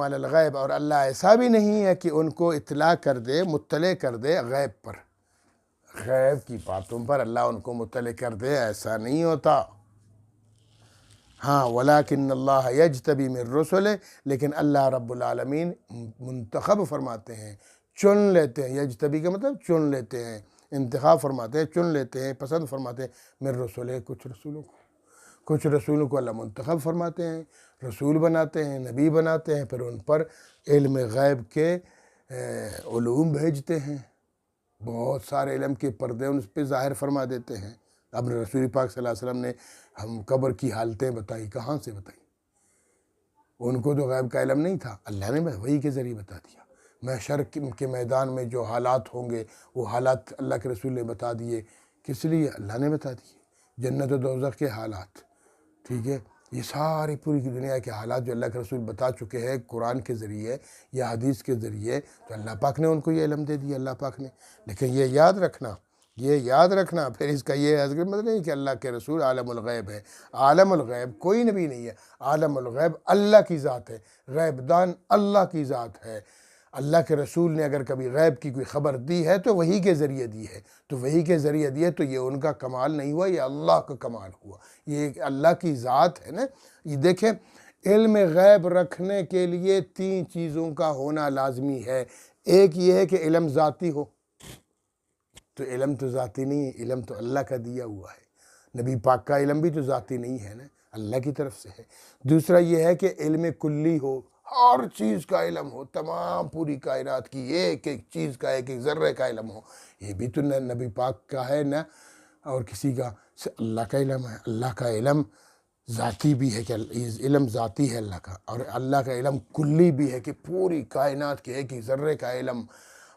علی الغیب، اور اللہ ایسا بھی نہیں ہے کہ ان کو اطلاع کر دے، مطلع کر دے غیب پر، غیب کی باتوں پر اللہ ان کو مطلع کر دے، ایسا نہیں ہوتا۔ ہاں ولیکن اللہ یجتبی من رسلہ، لیکن اللہ رب العالمین منتخب فرماتے ہیں، چن لیتے ہیں۔ یجتبی کا مطلب چن لیتے ہیں، انتخاب فرماتے ہیں، چن لیتے ہیں، پسند فرماتے ہیں، من رسلہ کچھ رسولوں کو، کچھ رسولوں کو اللہ منتخب فرماتے ہیں، رسول بناتے ہیں، نبی بناتے ہیں، پھر ان پر علم غیب کے علوم بھیجتے ہیں، بہت سارے علم کے پردے ان پہ ظاہر فرما دیتے ہیں۔ اب رسول پاک صلی اللہ علیہ وسلم نے ہم قبر کی حالتیں بتائی، کہاں سے بتائی؟ ان کو تو غیب کا علم نہیں تھا، اللہ نے وحی کے ذریعے بتا دیا۔ محشر کے میدان میں جو حالات ہوں گے وہ حالات اللہ کے رسول نے بتا دیے، کس لیے؟ اللہ نے بتا دیے۔ جنت و دوزخ کے حالات، ٹھیک ہے، یہ ساری پوری کی دنیا کے حالات جو اللہ کے رسول بتا چکے ہیں قرآن کے ذریعے یا حدیث کے ذریعے، تو اللہ پاک نے ان کو یہ علم دے دیا، اللہ پاک نے۔ لیکن یہ یاد رکھنا پھر اس کا یہ مطلب نہیں کہ اللہ کے رسول عالم الغیب ہے۔ عالم الغیب کوئی نبی نہیں ہے، عالم الغیب اللہ کی ذات ہے، غیب دان اللہ کی ذات ہے۔ اللہ کے رسول نے اگر کبھی غیب کی کوئی خبر دی ہے تو وحی کے ذریعے دی ہے، تو وحی کے ذریعے دی ہے تو یہ ان کا کمال نہیں ہوا، یہ اللہ کا کمال ہوا، یہ اللہ کی ذات ہے نا۔ یہ دیکھیں، علم غیب رکھنے کے لیے 3 چیزوں کا ہونا لازمی ہے۔ ایک یہ ہے کہ علم ذاتی ہو، تو علم تو ذاتی نہیں ہے، علم تو اللہ کا دیا ہوا ہے۔ نبی پاک کا علم بھی تو ذاتی نہیں ہے نا، اللہ کی طرف سے ہے۔ دوسرا یہ ہے کہ علم کلی ہو، ہر چیز کا علم ہو، تمام پوری کائنات کی ایک ایک چیز کا، ایک ایک ذرے کا علم ہو، یہ بھی تو نبی پاک کا ہے نا، اور کسی کا اللہ کا علم ہے۔ اللہ کا علم ذاتی بھی ہے کہ علم ذاتی ہے اللہ کا، اور اللہ کا علم کلی بھی ہے کہ پوری کائنات کے ایک ایک ذرے کا علم،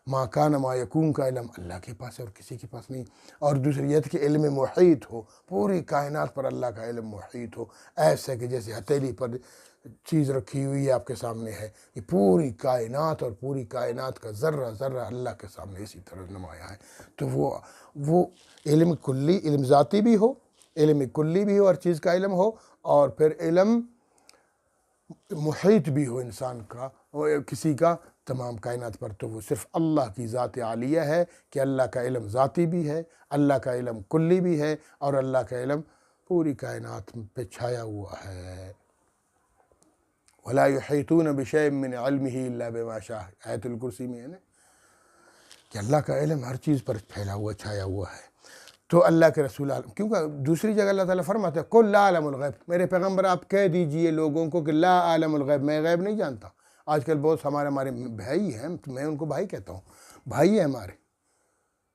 ما کان ما یکون کا علم اللہ کے پاس ہے اور کسی کے پاس نہیں۔ اور دوسری یہ کہ علم محیط ہو، پوری کائنات پر اللہ کا علم محیط ہو، ایسے کہ جیسے ہتھیلی پر چیز رکھی ہوئی ہے آپ کے سامنے ہے، یہ پوری کائنات اور پوری کائنات کا ذرہ ذرہ اللہ کے سامنے اسی طرح نمایاں ہے۔ تو وہ علم کلی، علم ذاتی بھی ہو، علم کلی بھی ہو، ہر چیز کا علم ہو، اور پھر علم محیط بھی ہو انسان کا، کسی کا، تمام کائنات پر۔ تو وہ صرف اللہ کی ذات عالیہ ہے کہ اللہ کا علم ذاتی بھی ہے، اللہ کا علم کلی بھی ہے، اور اللہ کا علم پوری کائنات پہ چھایا ہوا ہے۔ وَلَا يُحِيطُونَ بِشَيْءٍ مِّنْ عِلْمِهِ إِلَّا بِمَا شَاءَ، آیت الکرسی میں ہے نا کہ اللہ کا علم ہر چیز پر پھیلا ہوا، چھایا ہوا ہے۔ تو اللہ کے رسول کیونکہ دوسری جگہ اللہ تعالیٰ فرماتا ہے قُلْ لَا أَعْلَمُ الْغَيْبَ، میرے پیغمبر آپ کہہ دیجئے لوگوں کو کہ لا أعلم الغیب، میں غیب نہیں جانتا۔ آج کل بہت ہمارے بھائی ہیں، میں ان کو بھائی کہتا ہوں، بھائی ہیں ہمارے،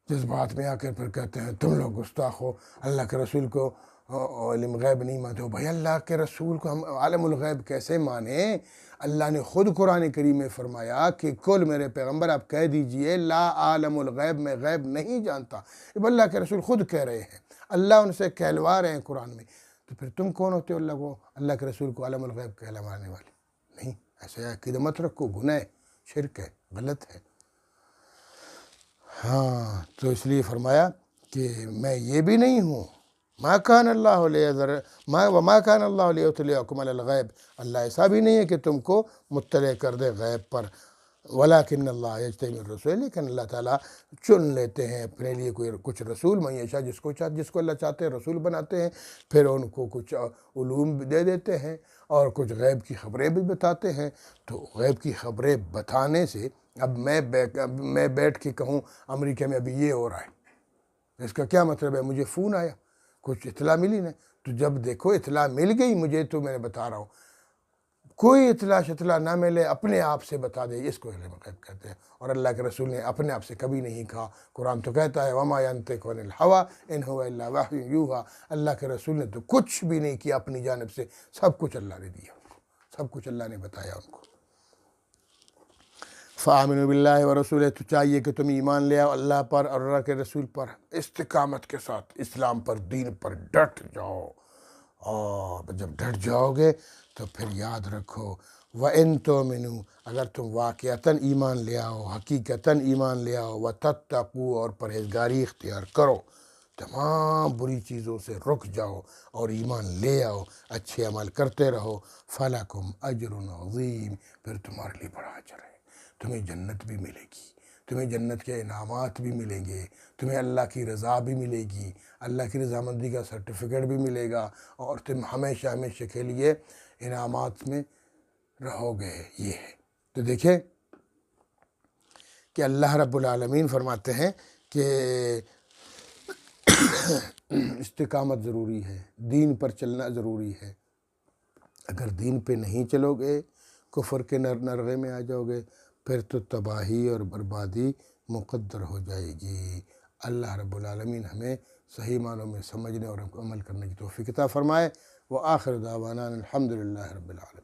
جس بات میں آ کر پھر کہتے ہیں تم لوگ گستاخ ہو، اللہ کے رسول کو علم غیب نہیں مانتے ہو۔ بھائی اللہ کے رسول کو ہم عالم الغیب کیسے مانیں؟ اللہ نے خود قرآن کریم میں فرمایا کہ کل میرے پیغمبر آپ کہہ دیجئے لا عالم الغیب، میں غیب نہیں جانتا۔ اب اللہ کے رسول خود کہہ رہے ہیں، اللہ ان سے کہلوا رہے ہیں قرآن میں، تو پھر تم کون ہوتے ہو اللہ کے رسول کو عالم الغیب کہلوانے والے؟ نہیں، ایسے عقیدہ مت رکھو، گناہ ہے، شرک ہے، غلط ہے۔ ہاں تو اس لیے فرمایا کہ میں یہ بھی نہیں ہوں، ما کان اللہ وما کان اللہ لیطلعکم علی الغیب، اللہ ایسا بھی نہیں ہے کہ تم کو مطلع کر دے غیب پر، ولیکن اللہ یجتبی من رسلہ، لیکن اللہ تعالیٰ چن لیتے ہیں اپنے لیے کچھ رسول، من یشاء، جس کو اللہ چاہتے ہیں رسول بناتے ہیں، پھر ان کو کچھ علوم دے دیتے ہیں اور کچھ غیب کی خبریں بھی بتاتے ہیں۔ تو غیب کی خبریں بتانے سے، اب میں بیٹھ کے کہوں امریکہ میں ابھی یہ ہو رہا ہے، اس کا کیا مطلب ہے؟ مجھے فون آیا، کچھ اطلاع ملی نا، تو جب دیکھو اطلاع مل گئی مجھے، تو میں بتا رہا ہوں، کوئی اطلاع نہ ملے اپنے آپ سے بتا دے، اس کو علم غیب کہتے ہیں۔ اور اللہ کے رسول نے اپنے آپ سے کبھی نہیں کہا، قرآن تو کہتا ہے وما ينطق عن الهوى ان هو الا وحی یوحی، اللہ کے رسول نے تو کچھ بھی نہیں کیا اپنی جانب سے، سب کچھ اللہ نے دیا ان کو، سب کچھ اللہ نے بتایا ان کو۔ فآمنوا باللہ ورسولہ، تو چاہیے کہ تم ایمان لے آؤ اللہ پر اور اللہ کے رسول پر، استقامت کے ساتھ اسلام پر، دین پر ڈٹ جاؤ، اور جب ڈٹ جاؤ گے تو پھر یاد رکھو وَإِن تُؤْمِنُوا، اگر تم واقعتاً ایمان لے آؤ، حقیقتاً ایمان لے آؤ، وَتَتَّقُوا، اور پرہیزگاری اختیار کرو، تمام بری چیزوں سے رک جاؤ اور ایمان لے آؤ، اچھے عمل کرتے رہو، فَلَكُمْ أَجْرٌ عَظِيمٌ، پھر تمہارے لیے بڑا اجر ہے، تمہیں جنت بھی ملے گی، تمہیں جنت کے انعامات بھی ملیں گے، تمہیں اللہ کی رضا بھی ملے گی، اللہ کی رضامندی کا سرٹیفکیٹ بھی ملے گا، اور تم ہمیشہ ہمیشہ کے لیے انعامات میں رہو گے۔ یہ ہے تو دیکھیں کہ اللہ رب العالمین فرماتے ہیں کہ استقامت ضروری ہے، دین پر چلنا ضروری ہے۔ اگر دین پہ نہیں چلو گے، کفر کے نرغے میں آ جاؤ گے، پھر تو تباہی اور بربادی مقدر ہو جائے گی۔ اللہ رب العالمین ہمیں صحیح معنوں میں سمجھنے اور عمل کرنے کی توفیق عطا فرمائے۔ وآخر دعوانا الحمدللہ رب العالمین۔